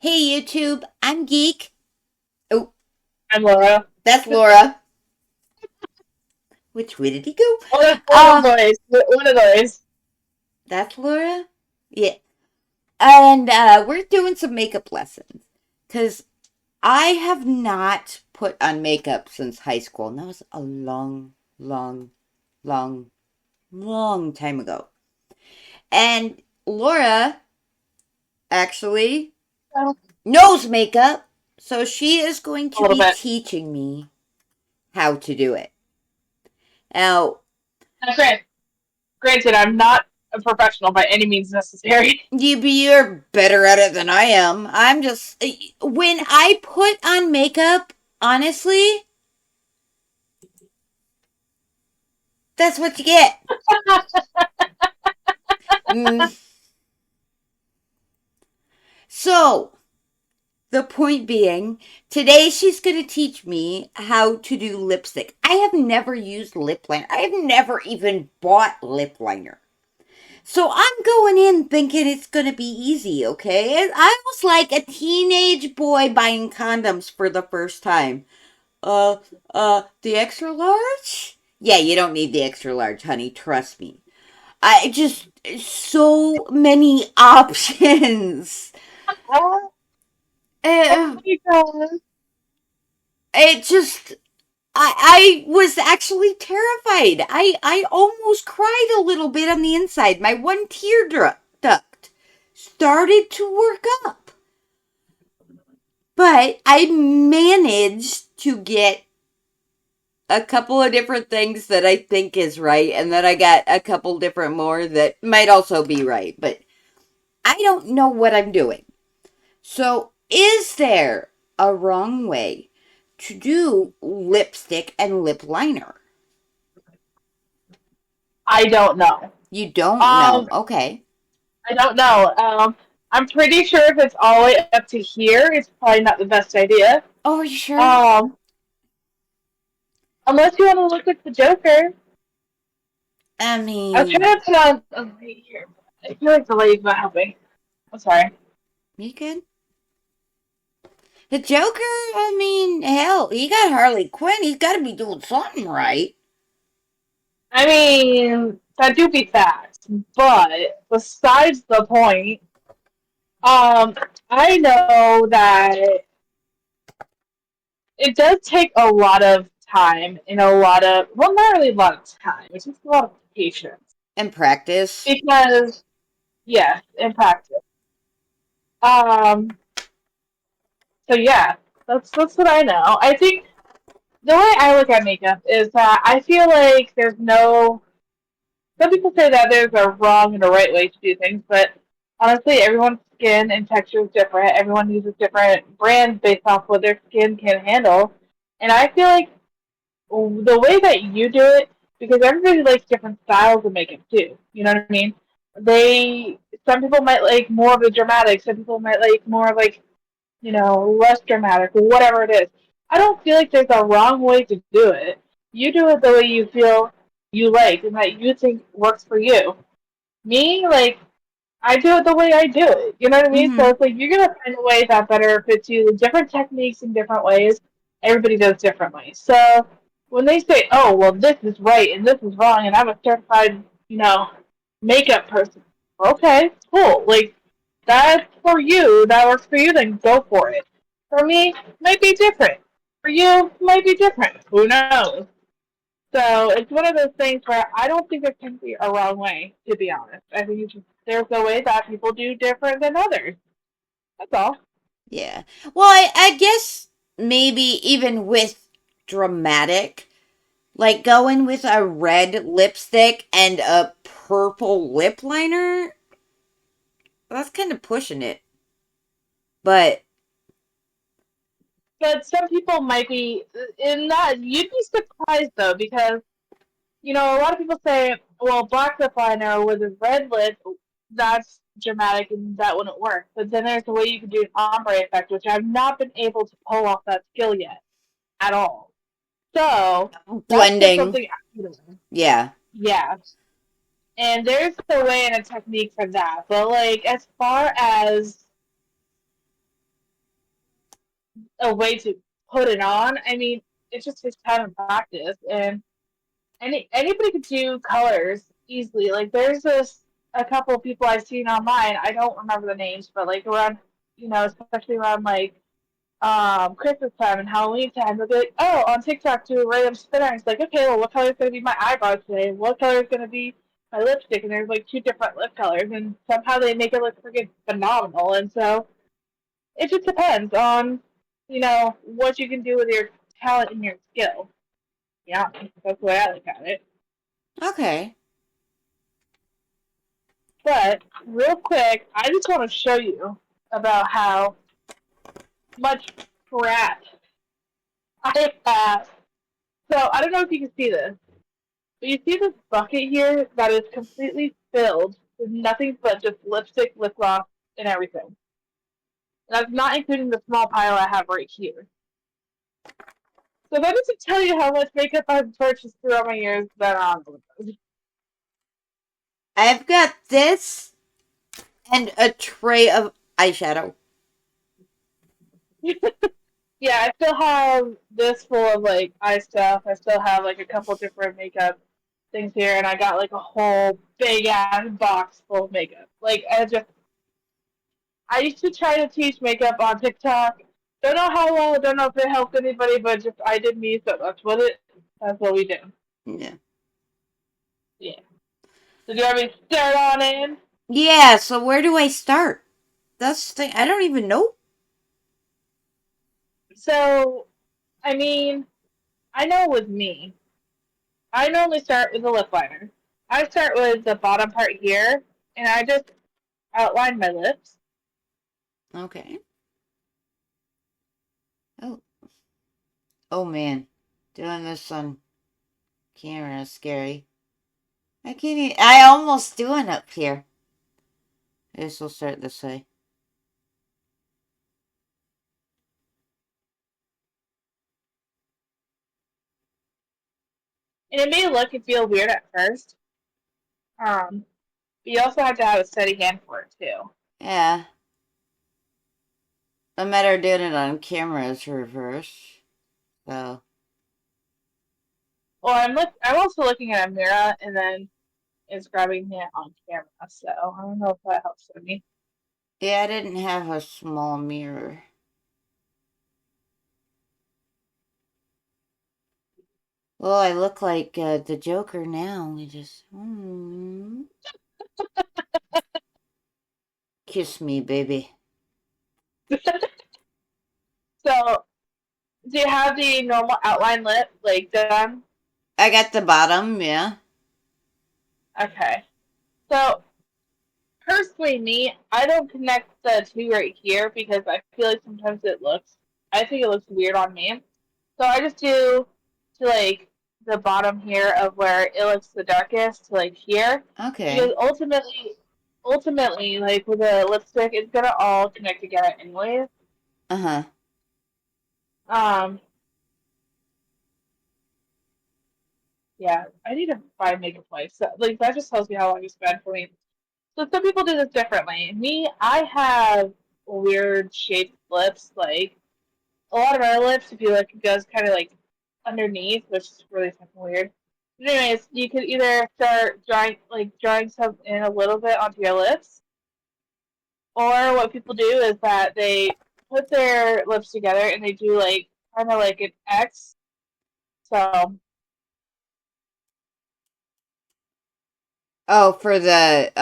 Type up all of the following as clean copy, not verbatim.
Hey YouTube, I'm Geek. Oh, I'm Laura. that's Laura. Which way did he go? One of Um, those. One of those. that's Laura? Yeah. And we're doing some makeup lessons. Because I have not put on makeup since high school. And that was a long, long, long time ago. And Laura actually Well, knows makeup. So she is going a to little be bit. teaching me how to do it. Now, Granted, I'm not a professional by any means necessary. you're better at it than I am. I'm just when I put on makeup, honestly, that's what you get. Mm. So the point being, today she's going to teach me how to do lipstick. I have never used lip liner. I have never even bought lip liner. So I'm going in thinking it's going to be easy, okay? I was like a teenage boy buying condoms for the first time. Uh, the extra large? Yeah, you don't need the extra large, honey. Trust me. I just, so many options. Oh Uh, my god. it just, I was actually terrified. I almost cried a little bit on the inside. My one duct started to work up. But I managed to get a couple of different things that I think is right, and then I got a couple different more that might also be right, but I don't know what I'm doing. So, is there a wrong way to do lipstick and lip liner? I don't know. You don't know. Um, Okay. I don't know. I'm pretty sure if it's all the way up to here, it's probably not the best idea. Oh, are you sure? Um, Unless you want to look like the Joker. I I was mean, trying to put on a light here. I feel like the light's not helping. I'm sorry. you good? The Joker, I mean, hell, he got Harley Quinn. He's got to be doing something right. I mean, that do be facts, but besides the point, Um, I know that it does take a lot of time and a lot of, well, not really a lot of time, it's just a lot of patience. And practice. Because, yeah, in practice. Um, so yeah, that's what I know. I think the way I look at makeup is that I feel like there's no, some people say that there's a wrong and a right way to do things, but honestly, everyone's skin and texture is different. Everyone uses different brands based off what their skin can handle. And I feel like the way that you do it, because everybody likes different styles of makeup too. You know what I mean? Some people might like more of the dramatic. Some people might like more of like, less dramatic, or whatever it is. I don't feel like there's a wrong way to do it. You do it the way you feel you like and that you think works for you. Me, like, I do it the way I do it. You know what I mean? So Mm-hmm. it's like you're gonna find a way that better fits you. Different techniques in different ways. Everybody does differently. So when they say, "Oh, well, this is right and this is wrong," and I'm a certified, makeup person, okay, cool. Like that's for you. That works for you. Then go for it. For me, might be different. For you, might be different. Who knows? So it's one of those things where I don't think there can be a wrong way, to be honest. I think it's just, there's a way that people do different than others. That's all. Yeah. Well, I guess maybe even with dramatic, like going with a red lipstick and a purple lip liner, that's kind of pushing it. But But some people might be in that. You'd be surprised though, because a lot of people say, "Well, black lip liner with a red lip, that's dramatic and that wouldn't work." But then there's a way you can do an ombre effect, which I've not been able to pull off that skill yet at all. So that's just blending, something I can learn. yeah. Yeah. And there's a way and a technique for that. But like as far as a way to put it on. I mean, it just takes time and practice, and anybody could do colors easily. Like there's this a couple of people I've seen online. I don't remember the names, but like around, especially around like Christmas time and Halloween time, they'll be like, oh, on TikTok do a random spinner. And it's like, okay, well, what color is going to be my eyebrows today? What color is going to be my lipstick? And there's like two different lip colors, and somehow they make it look freaking phenomenal. And so it just depends on, what you can do with your talent and your skill. Yeah, that's the way I look at it. Okay. But real quick, I just want to show you about how much crap I have. So I don't know if you can see this, but you see this bucket here that is completely filled with nothing but just lipstick, lip gloss, and everything. And that's not including the small pile I have right here. So that doesn't tell you how much makeup I've purchased throughout my years. That I've got this and a tray of eyeshadow. Yeah, I still have this full of like eye stuff. I still have like a couple different makeup things here, and I got like a whole big ass box full of makeup. Like I used to try to teach makeup on TikTok. Don't know how well. Don't know if it helped anybody, but just I did me, so That's what we do. Yeah. Yeah. So do you want me to start on in? Yeah, so where do I start? That's the thing. I don't even know. So I mean, I know with me, I normally start with a lip liner. I start with the bottom part here, and I just outline my lips. Okay. Oh. Oh man. Doing this on camera is scary. I can't even, I almost doing up here. This will start this way. And it may look and feel weird at first. But you also have to have a steady hand for it too. Yeah. No matter doing it on camera is reverse. So Well, I'm also looking at a mirror and then it's grabbing it on camera. So I don't know if that helps with me. yeah, I didn't have a small mirror. Well, I look like the Joker now. We just kiss me, baby. So do you have the normal outline lip like done? I got the bottom, yeah. Okay. So personally, me, I don't connect the two right here because I feel like sometimes I think it looks weird on me. So I just do to like the bottom here of where it looks the darkest to like here, because Okay. ultimately, like with a lipstick, it's gonna all connect together anyways. Uh huh. Um, yeah, I need to buy makeup wipes. So, like that just tells you how long you spend for me. So some people do this differently. Me, I have weird shaped lips. Like a lot of our lips, if you look, it goes kind of like underneath, which is really fucking weird. But anyways, you could either start drawing some in a little bit onto your lips, or what people do is that they put their lips together and they do like kind of like an X. So Oh, for the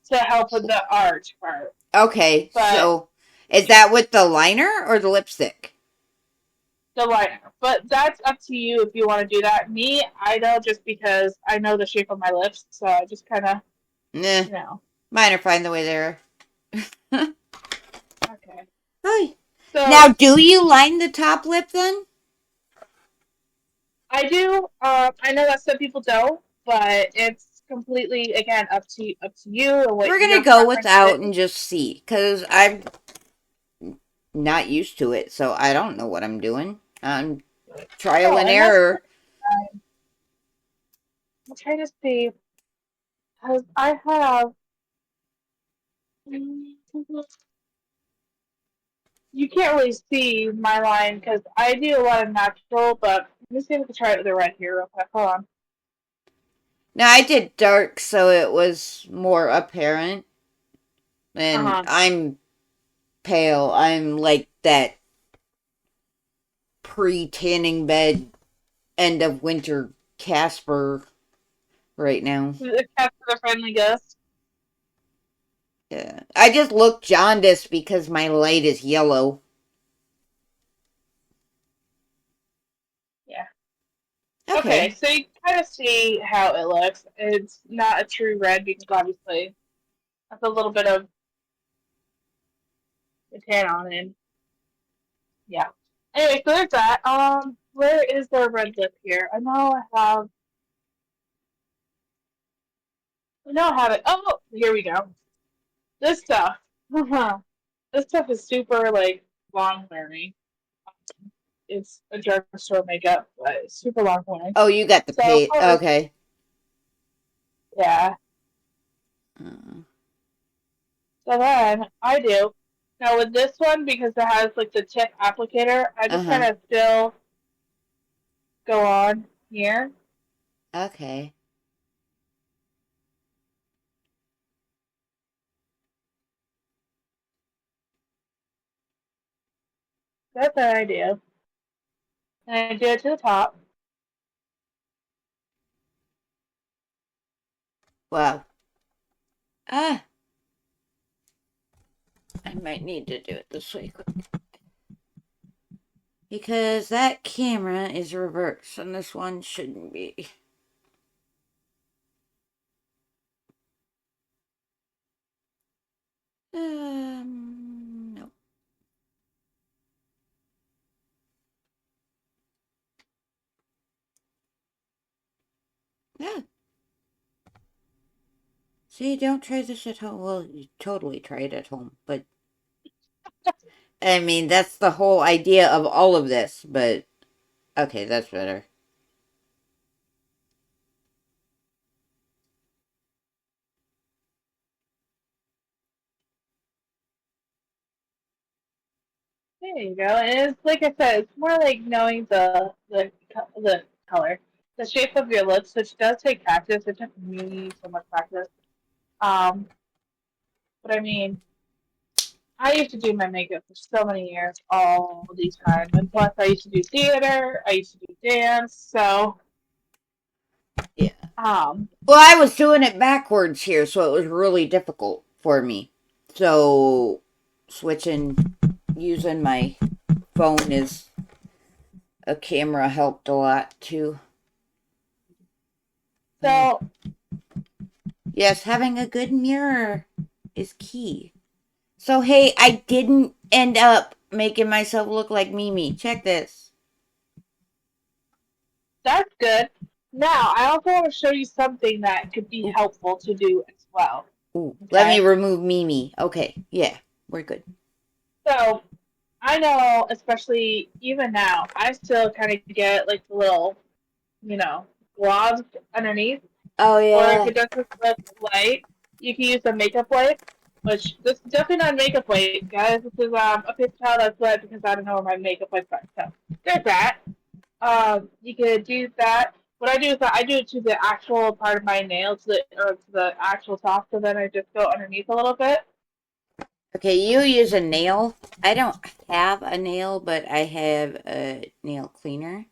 to help with the arch part. okay. But So is that with the liner or the lipstick? the liner. But that's up to you if you want to do that. Me, I know just because I know the shape of my lips, so I just kind of, Nah, you know. mine are fine the way they are. Okay. Hi. Now, So do you line the top lip then? I do. I know that some people don't, but it's completely again up to you and what We're gonna your go preference without and is. just see, cause I'm not used to it, so I don't know what I'm doing. Trial No, and and that's error. I'm trying to see because I have you can't really see my line because I do a lot of natural, but let me see if I can try it with the red here real quick. Hold on. Now I did dark so it was more apparent. Uh And huh. I'm pale. I'm like that pre-tanning bed end of winter Casper right now. The cat's the friendly ghost. Yeah. I just look jaundiced because my light is yellow. Yeah. Okay, Okay. so you kind of see how it looks. It's not a true red because obviously that's a little bit of the tan on it. Yeah. Anyway, so there's that. Where is the red lip here? I know I have it. Oh, here we go. This stuff. This stuff is super like long wearing. It's a drugstore makeup, but it's super long wearing. Oh, you got the So pay. first, Okay. yeah. Uh, So then I do. Now with this one, because it has like the tip applicator, I just kind huh. of still go on here. Okay. That's what I do. And I do it to the top. Wow. Ah, I might need to do it this way because that camera is reversed and this one shouldn't be. No. Yeah. See, don't try this at home. Well, you totally try it at home, but I mean, that's the whole idea of all of this, but okay, that's better. There you go. And it's like I said, it's more like knowing the color, the shape of your lips, which does take practice. It took me so much practice. Um, but I mean, I used to do my makeup for so many years, all the time, and plus I used to do theater, I used to do dance, so Yeah. um, Well, I was doing it backwards here, so it was really difficult for me. So, switching, using my phone as a camera helped a lot too. But so yes, having a good mirror is key. So, hey, I didn't end up making myself look like Mimi. Check this. that's good. Now I also want to show you something that could be Ooh, helpful to do as well. ooh. Let me Okay, remove Mimi. Okay, yeah, we're good. so I know, especially even now, I still kind of get like the little, globs underneath. Oh, Or if yeah. it doesn't look light, you can use a makeup wipe, which this is definitely not a makeup wipe, guys. This is a paper towel that's wet because I don't know where my makeup wipes are. So there's that. You could do that. What I do is that I do it to the actual part of my nail, to the actual top, so then I just go underneath a little bit. Okay, you use a nail. I don't have a nail, but I have a nail cleaner.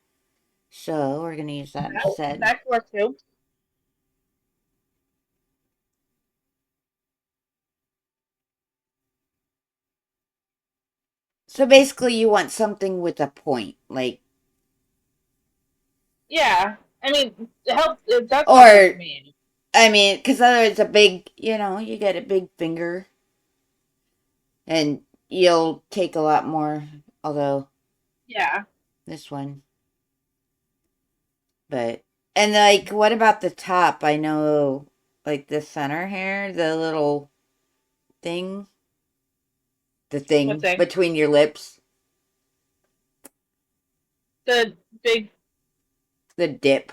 So we're going to use that instead. That can work too. So basically, you want something with a point, like, Yeah, I mean, it helps. That's helpful for or, me. I mean, because otherwise, a big, you get a big finger and you'll take a lot more, although Yeah, this one, but, and like, what about the top? I know, like, the center here, the little thing, the what thing thing? between your lips, The big. the dip.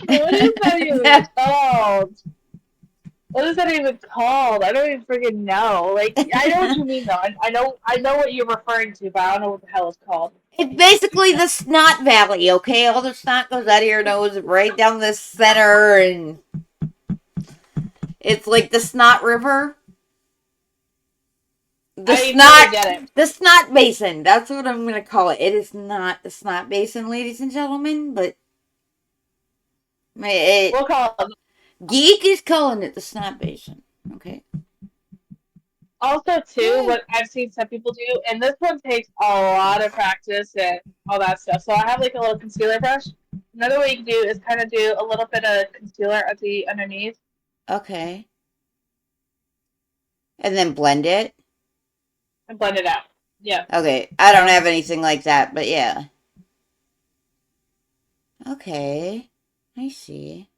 What is that even called? What is that even called? I don't even freaking know. Like, I know what you mean though. I know what you're referring to, but I don't know what the hell it's called. It's basically the snot valley, okay? All the snot goes out of your nose right down the center, and it's like the snot river. The I totally get snot, it. the snot basin. That's what I'm gonna call it. It is not the snot basin, ladies and gentlemen, but it, We'll call it. geek is calling it the snot basin. Okay. Also, too, Yeah. what I've seen some people do, and this one takes a lot of practice and all that stuff. So I have like a little concealer brush. Another way you can do is kind of do a little bit of concealer at the underneath Okay. And then blend it. and blend it out. Yeah. Okay. I don't So, have anything like that, but yeah. Okay. I see.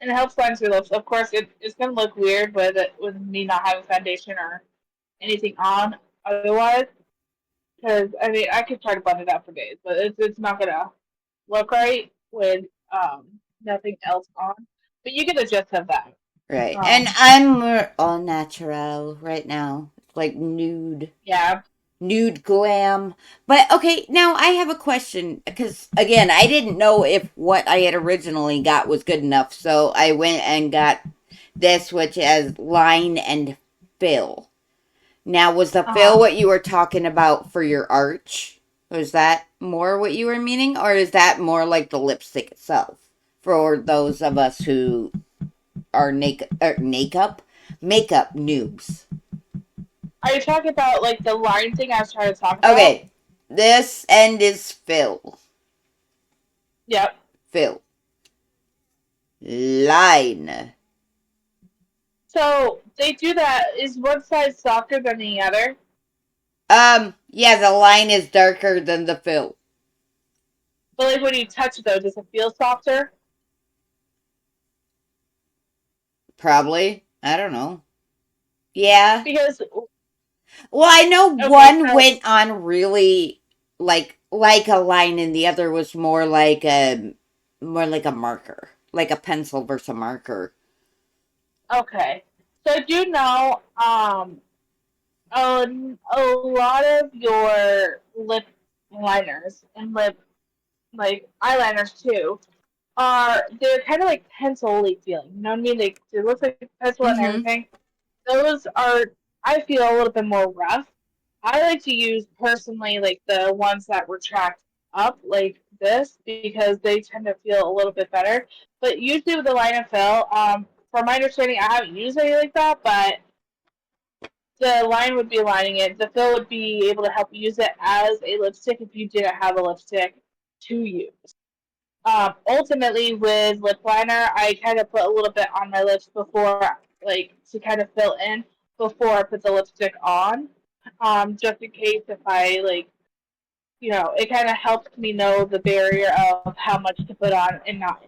and it helps blend your lips. Of course, it's gonna look weird with me not having foundation or anything on otherwise. Because I mean, I could try to blend it out for days, but it's not gonna look right with nothing else on. But you get the gist of that. Right. And Um, I'm more all natural right now. Like yeah. nude glam. But okay, now I have a question because again, I didn't know if what I had originally got was good enough. So I went and got this which has line and fill. Now was the Uh fill huh. what you were talking about for your arch? Was that more what you were meaning or is that more like the lipstick itself? For those of us who are makeup noobs. Are you talking about like the line thing I was trying to talk about? Okay, this end is fill. Yep. Fill. Line. So they do that. Is one side softer than the other? Yeah, the line is darker than the fill. But like when you touch it though, does it feel softer? Probably. I don't know. Yeah. Because Well, I know okay, one so went on really like a line and the other was more like a marker. Like a pencil versus a marker. okay, so I do know a lot of your lip liners and lip like eyeliners too they're kind of like pencil-y feeling. You know what I mean? They look like pencil and Mm-hmm. everything. Those are I feel a little bit more rough. I like to use personally like the ones that retract up like this because they tend to feel a little bit better. But usually with the line and fill, from my understanding, I haven't used any like that, but the line would be lining it. The fill would be able to help use it as a lipstick if you didn't have a lipstick to use. Ultimately, with lip liner, I kind of put a little bit on my lips before, like, to kind of fill in before I put the lipstick on. Just in case if I, like, it kind of helps me know the barrier of how much to put on and not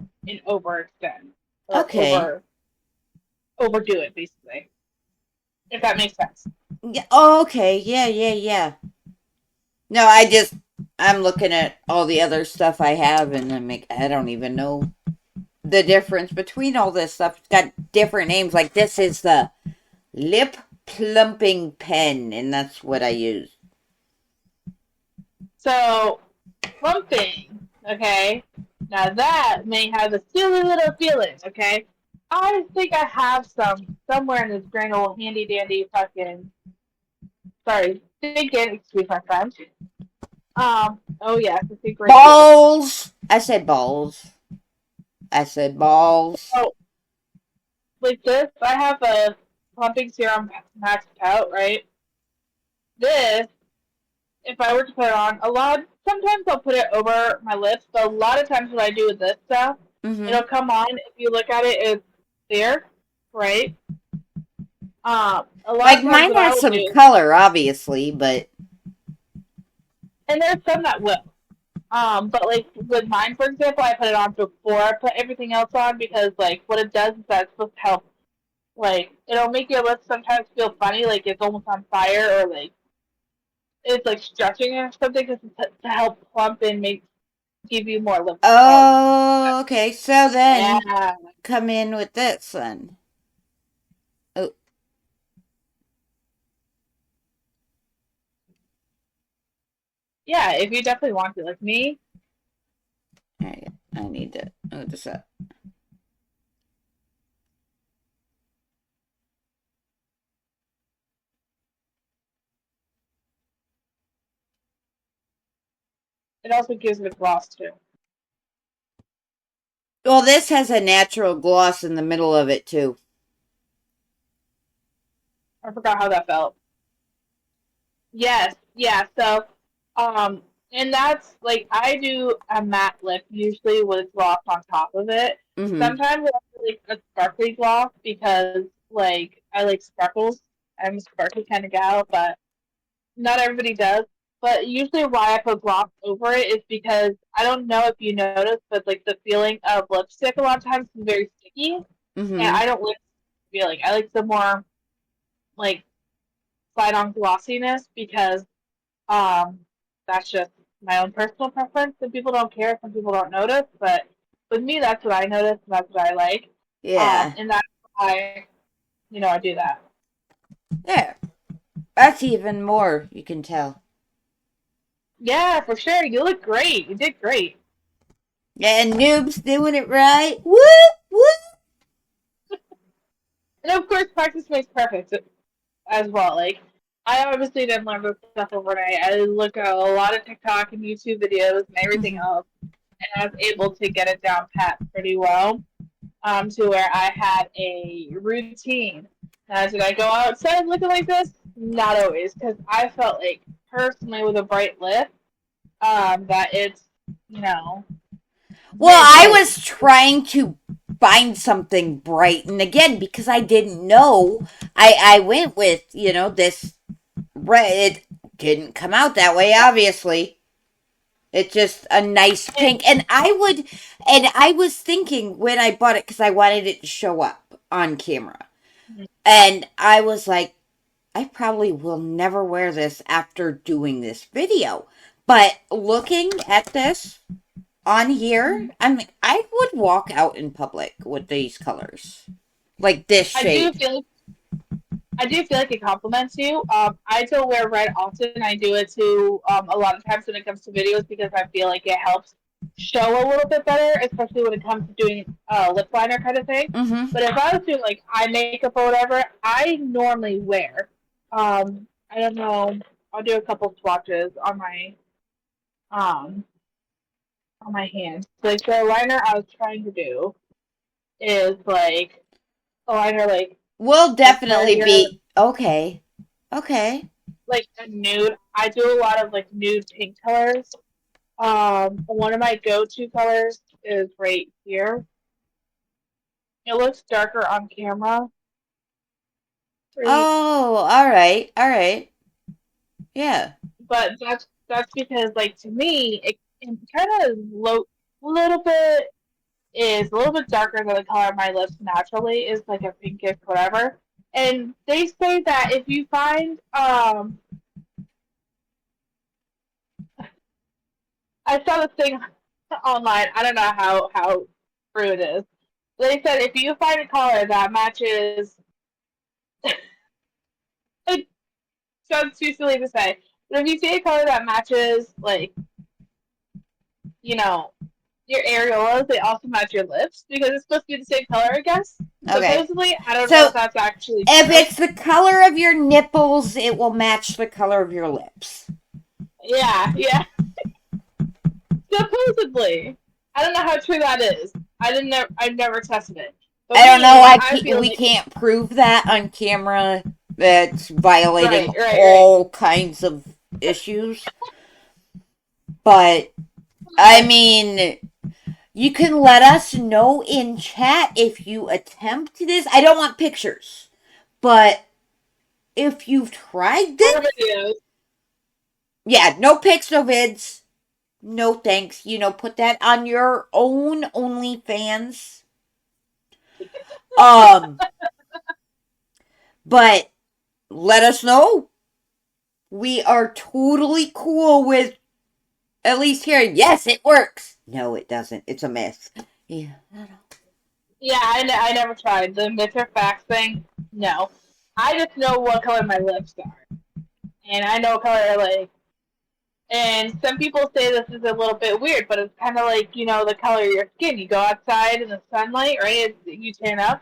overextend or Okay. overdo it, basically. If that makes sense. Yeah, oh, okay. Yeah, yeah, yeah. No, I'm looking at all the other stuff I have and I don't even know the difference between all this stuff. It's got different names. Like this is the lip plumping pen, and that's what I use. So, plumping, okay? Now that may have a silly little feeling, okay? I think I have some somewhere in this grand old handy dandy fucking sorry, thinking, excuse my French. Oh yes, I think right here. Balls. I said balls. I said balls. Oh, like this, I have a plumping serum maxed out, right? This, if I were to put it on, sometimes I'll put it over my lips, but a lot of times what I do with this stuff, Mm-hmm. it'll come on. If you look at it, it's there, right? A lot Like of times mine what I has will some do, color, obviously, but and there's some that will. But like with mine, for example, I put it on before I put everything else on because like what it does is that it's supposed to help. Like it'll make your lips sometimes feel funny, like it's almost on fire or like it's like stretching or something, just to help plump and make give you more lip quality. Oh, okay. So then Yeah. come in with this then. Oh, Yeah, if you definitely want to, like me, I need to move this up. it also gives it a gloss too. Well, this has a natural gloss in the middle of it too. I forgot how that felt. Yes, yeah. So, and that's like I do a matte lip usually with gloss on top of it. Mm-hmm. Sometimes I like a sparkly gloss because like I like sparkles. I'm a sparkly kind of gal, but not everybody does. But usually, why I put gloss over it is because I don't know if you noticed, but like the feeling of lipstick a lot of times is very sticky, and Mm-hmm. I don't like the feeling. I like the more like slide on glossiness because um, that's just my own personal preference. Some people don't care, some people don't notice, but with me, that's what I notice, and that's what I like. Yeah. And that's why, I do that. There. That's even more, you can tell. Yeah, for sure. You look great. You did great. And Noob's doing it right. Whoop, whoop. And of course, practice makes perfect as well. Like, I obviously didn't learn this stuff overnight. I look at a lot of TikTok and YouTube videos and everything Mm-hmm. else, and I was able to get it down pat pretty well. To where I had a routine. Now, did I go outside looking like this? Not always, because I felt like personally with a bright lip, that it's you know Well, very I bright. was trying to find something bright, and again, because I didn't know, I went with this red. It didn't come out that way, obviously. It's just a nice And, pink, and I was thinking when I bought it because I wanted it to show up on camera, and I was like, I probably will never wear this after doing this video. But looking at this on here, I would walk out in public with these colors. Like this I do shade. feel like I do feel like it compliments you. I don't wear red often. I do it too a lot of times when it comes to videos because I feel like it helps show a little bit better, especially when it comes to doing lip liner kind of thing. Mm-hmm. But if I was doing like eye makeup or whatever, I normally wear. I don't know. I'll do a couple swatches um on my hand. Like the liner I was trying to do is like a liner We'll like right definitely here, be okay. Okay. like a nude. I do a lot of like nude pink colors. One of my go-to colors is right here. It looks darker on camera. Right, Oh, all right. All right. Yeah. but that's because like to me it kind of little bit is a little bit darker than the color of my lips naturally is like a pinkish whatever. And they say that if you find I saw this thing online. I don't know how true it is. They said if you find a color that matches, it sounds too silly to say, but if you see a color that matches like you know your areolas, they also match your lips because it's supposed to be the same color, I guess. Okay. Supposedly, I don't know So if that's actually if true. it's the color of your nipples, it will match the color of your lips. Yeah, yeah. Supposedly, I don't know how true that is. I've never tested it. But I don't know. me, I feel We like can't prove that on camera. That's violating right, right, right. all kinds of issues. But I mean, you can let us know in chat if you attempt this. I don't want pictures, but if you've tried Or this, videos. yeah, no pics, no vids, no thanks. Put that on your own OnlyFans. Um, but let us know. We are totally cool with At least here, yes, it works. No, it doesn't. It's a myth. Yeah. Yeah, I never tried the myth or fact thing. No, I just know what color my lips are, and I know what color I like. And some people say this is a little bit weird, but it's kind of like the color of your skin. You go outside in the sunlight, right? You tan up.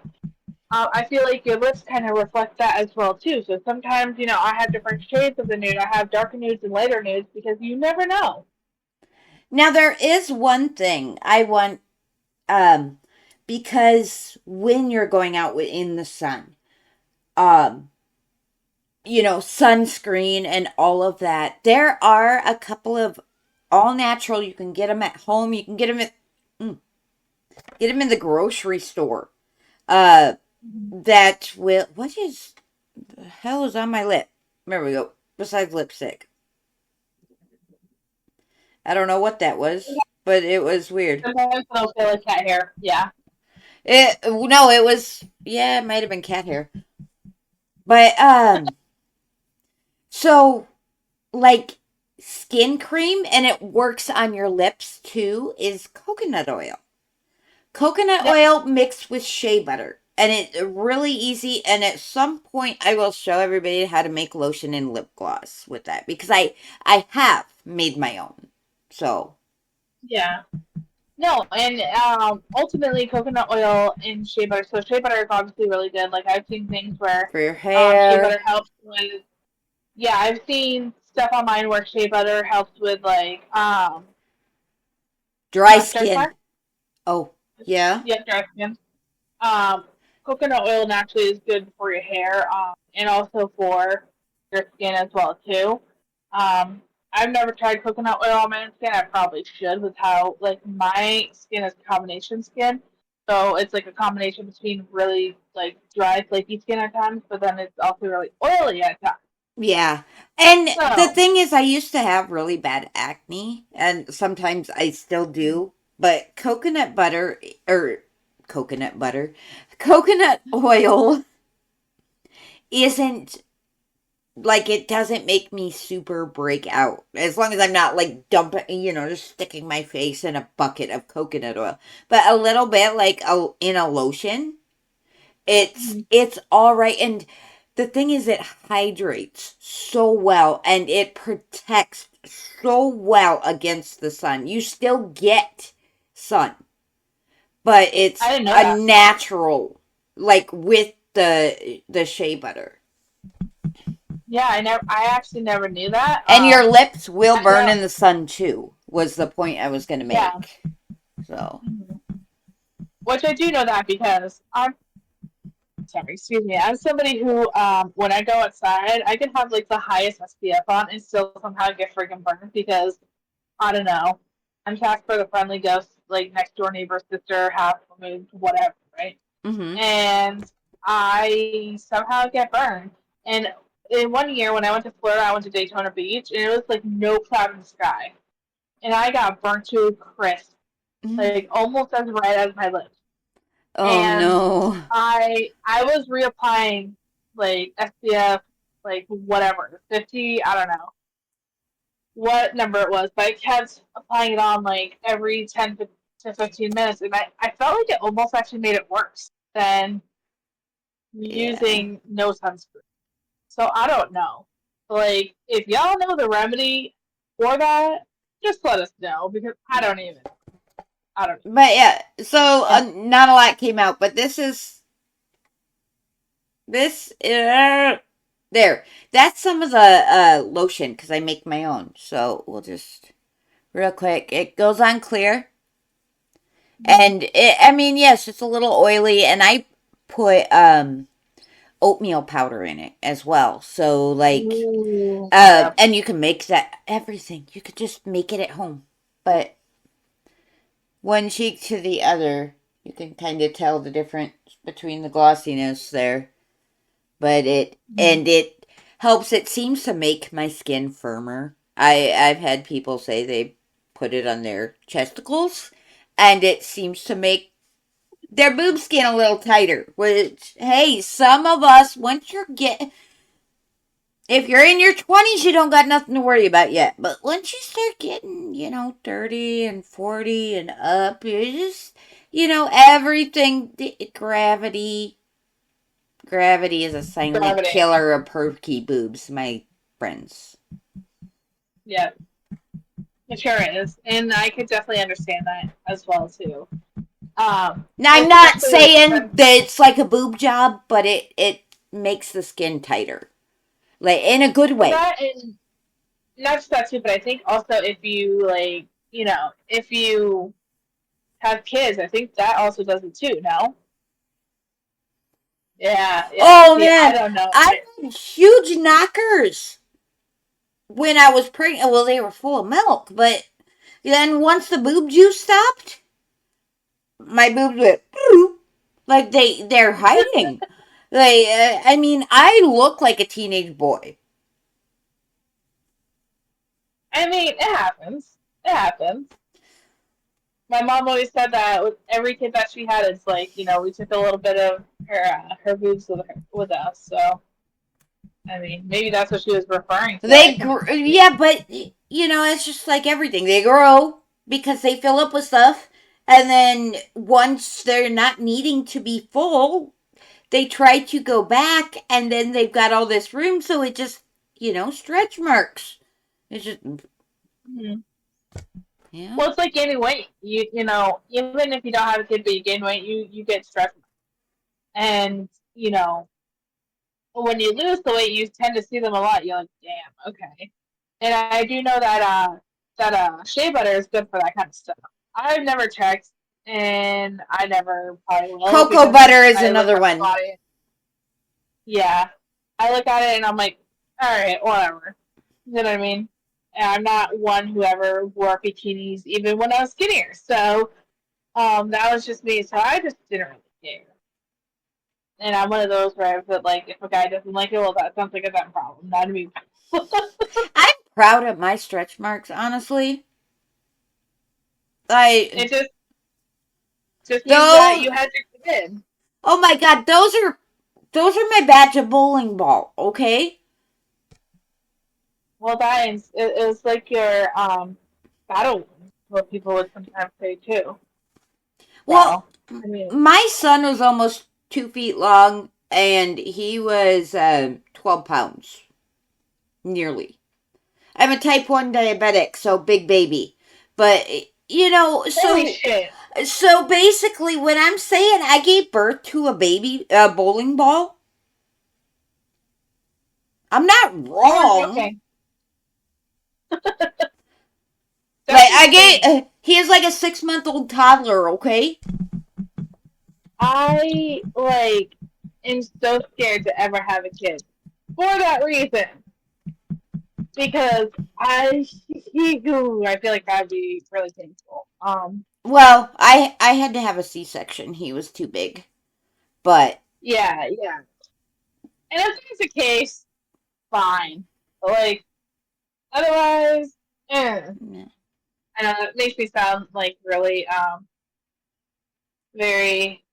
I feel like your lips kind of reflect that as well too. So sometimes I have different shades of the nude. I have darker nudes and lighter nudes because you never know. Now there is one thing I want, um, because when you're going out in the sun, um, sunscreen and all of that. There are a couple of all natural. You can get them at home. You can mm, get them in the grocery store. Uh, that will. What is the hell is on my lip? There we go. Besides lipstick, I don't know what that was, but it was weird. Sometimes I'll feel like cat hair. Yeah. It no, it was yeah, it might have been cat hair, but so like skin cream and it works on your lips too is coconut oil. Coconut Yep. oil mixed with shea butter. And it's really easy. And at some point, I will show everybody how to make lotion and lip gloss with that because I have made my own. So Yeah. No, and ultimately coconut oil and shea butter. So shea butter is obviously really good. Like I've seen things where for your shea hair, butter helps with. Yeah, I've seen stuff online where shea butter helps with like dry stretch skin. marks. Oh yeah, Yeah, dry skin. Um, Coconut oil naturally is good for your hair, and also for your skin as well too. I've never tried coconut oil on my skin. I probably should with how like my skin is combination skin. So it's like a combination between really like dry, flaky skin at times, but then it's also really oily at times. yeah. And the So thing is, I used to have really bad acne, and sometimes I still do. But or coconut butter, coconut oil isn't like it doesn't make me super break out as long as I'm not like dumping, just sticking my face in a bucket of coconut oil. But a little bit like in a lotion, it's all right. And the thing is, it hydrates so well and it protects so well against the sun. You still get sun, but I it's didn't know a that. natural, like with the shea butter. Yeah, I actually never knew that. And your lips will I burn know. in the sun too, was the point I was going to Yeah. make. So, Which I do know that because I'm sorry, excuse me. I'm somebody who, when I go outside, I can have like the highest SPF on and still somehow get freaking burned because I don't know. I'm Casper the Friendly Ghost, like next door neighbor's sister, half removed, whatever, right? mm-hmm. And I somehow get burned. And in one year, when I went to Florida, I went to Daytona Beach, and it was like no cloud in the sky, and I got burnt to a crisp, Mm-hmm. like almost as red as my lips. Oh And no. I was reapplying like SPF, like whatever, 50, I don't know what number it was, but I kept applying it on like every 10 to 15 minutes, and I felt like it almost actually made it worse than Yeah. using no sunscreen. So I don't know. Like, if y'all know the remedy for that, just let us know because I don't But yeah, so even. not a lot came out, but this there. That's some of the lotion because I make my own. So we'll just real quick. It goes on clear, and I mean, yes, it's a little oily, and I put oatmeal powder in it as well. So like, Ooh, yep. and you can make that everything. You could just make it at home, but one cheek to the other, you can kind of tell the difference between the glossiness there. But it helps. It seems to make my skin firmer. I've had people say they put it on their chesticles, and it seems to make their boob skin a little tighter. Which hey, some of us once you're get If you're in your 20s, you don't got nothing to worry about yet. But once you start getting, 30 and 40 and up, you just, everything, gravity. Gravity is a silent Gravity. killer of perky boobs, my friends. Yeah, it sure is, and I could definitely understand that as well too. Now, I'm not Especially like saying sometimes that it's like a boob job, but it makes the skin tighter. Like, in a good way. that, and not just that too, but I think also if you like, if you have kids, I think that also does it too. No? Yeah, yeah. Oh, See, I man. don't know. I had huge knockers when I was pregnant. Well, they were full of milk, but then once the boob juice stopped, my boobs went like they're hiding. Like, I mean, I look like a teenage boy. I mean, it happens. It happens. My mom always said that with every kid that she had, it's like we took a little bit of her boobs with us. So I mean, maybe that's what she was referring to. I think maybe. Yeah, but it's just like everything. They grow because they fill up with stuff, and then once they're not needing to be full, they try to go back, and then they've got all this room, so it just stretch marks. It's just Mhm. yeah. Well, it's like gaining weight. Even if you don't have a kid but you gain weight, you get stressed, and when you lose the weight, you tend to see them a lot. You're like, damn, okay. And I do know that shea butter is good for that kind of stuff. I've never checked, and I never probably will Cocoa because butter is I look another at my one. body. Yeah, I look at it and I'm like, all right, whatever. You know what I mean? And I'm not one who ever wore bikinis, even when I was skinnier. So that was just me. So I just didn't really care. And I'm one of those where I feel like if a guy doesn't like it, well, that sounds like a them problem, not a me. I'm proud of my stretch marks, honestly. I It just means that those you had your kid. oh my god, those are my badge of bowling ball, okay? Well, that is like your battle, what people would sometimes say too. Well, So I mean, my son was almost 2 feet long, and he was 12 pounds, nearly. I'm a type 1 diabetic, so big baby. But, holy so shit! basically, when I'm saying I gave birth to a bowling ball, I'm not You weren't wrong. joking. Like, That's insane. he is like a 6-month-old toddler, okay? I like am so scared to ever have a kid for that reason because I feel like that'd be really painful. Well, I had to have a C-section. He was too big. But, Yeah, yeah. And if that's the case, fine. But like otherwise, yeah. I know it makes me sound like really very,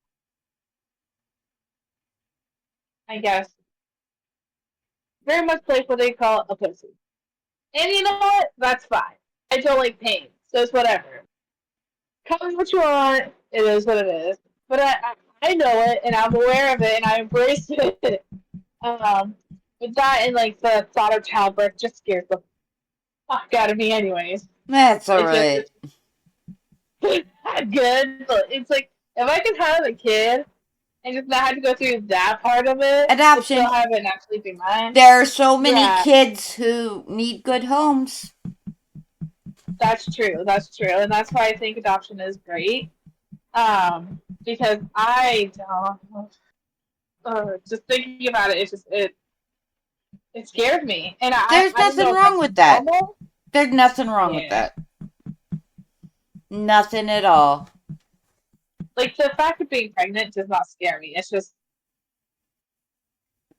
I guess, very much like what they call a pussy. And you know what? That's fine. I don't like pain, so it's whatever. Call me what you want. It is what it is. But I know it, and I'm aware of it, and I embrace it. Um, but that and like the thought of childbirth just scares the fuck out of me, anyways. That's It just alright. it's not good. But it's like if I could have a kid and just not have to go through that part of it, but Adoption. still have it actually be mine. There are so many Yeah, kids who need good homes. that's true. That's true, and that's why I think adoption is great. Because I don't. Just thinking about it, it scared me, and There's I don't nothing know if wrong that's with that. normal. There's nothing wrong with Yeah, that. Nothing at all. like the fact of being pregnant does not scare me. It's just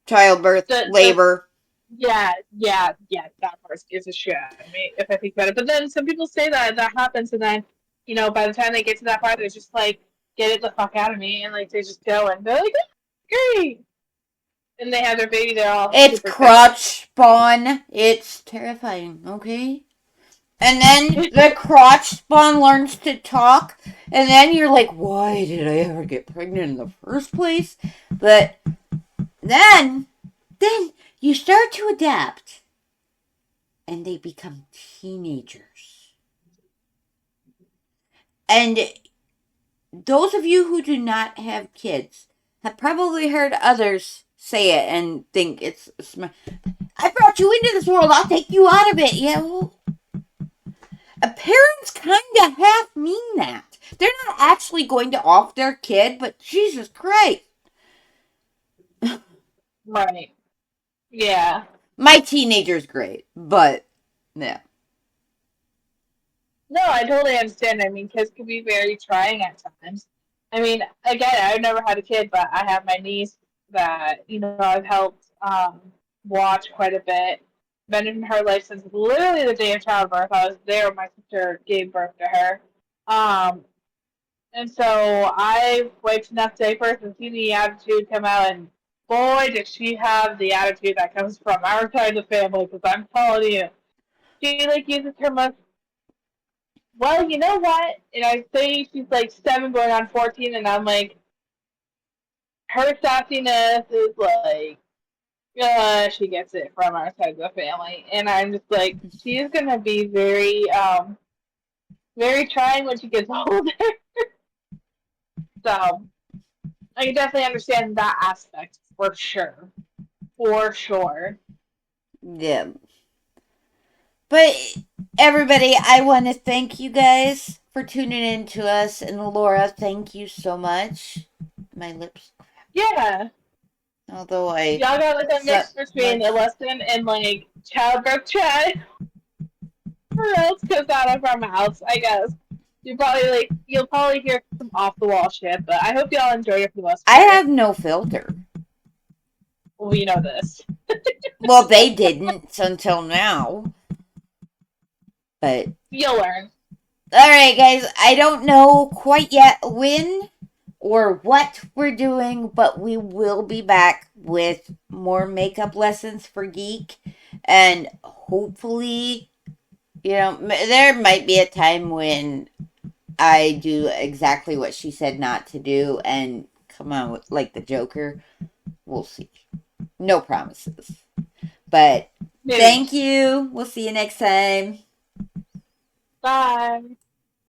Childbirth, the labor. yeah that part scares the shit out of me if I think about it. But then some people say that happens, and then by the time they get to that part, they're just like, get it the fuck out of me, and like they just go and they're like, oh, great, and they have their baby. They're all It's super excited. spawn, it's terrifying, okay? And then the crotch spawn learns to talk, and then you're like, why did I ever get pregnant in the first place? But then, then you start to adapt, and they become teenagers. And those of you who do not have kids have probably heard others say it and think it's I brought you into this world, I'll take you out of it. Yeah, well, parents kind of half mean that. They're not actually going to off their kid, but Jesus Christ. Right. Yeah. My teenager's great, but yeah. No, I totally understand. I mean, kids can be very trying at times. I mean, again, I've never had a kid, but I have my niece that, I've helped watch quite a bit. Been in her life since literally the day of childbirth. I was there when my sister gave birth to her. Um, and so I've wiped enough diapers and seen the attitude come out, and boy, did she have the attitude that comes from our side of the family, because I'm telling you, she, like, uses her most, well, you know what? And I say she's like 7 going on 14, and I'm like, her sassiness is like, she gets it from our side of the family. And I'm just like, she is going to be very, very trying when she gets older. So I can definitely understand that aspect for sure. For sure. Yeah. But everybody, I want to thank you guys for tuning in to us. And Laura, thank you so much. My lips. Yeah. Although I Y'all got like a so mix between much. a lesson and like childbirth chat. Or else comes out of our mouths, I guess. You'll probably hear some off the wall shit, but I hope y'all enjoy it for the most I part. have no filter. We know this. Well, they didn't until now. But You'll learn. all right, guys. I don't know quite yet when or what we're doing, but we will be back with more makeup lessons for Geek, and hopefully, there might be a time when I do exactly what she said not to do and come on with like the Joker. We'll see. No promises. But Maybe. thank you. We'll see you next time. Bye.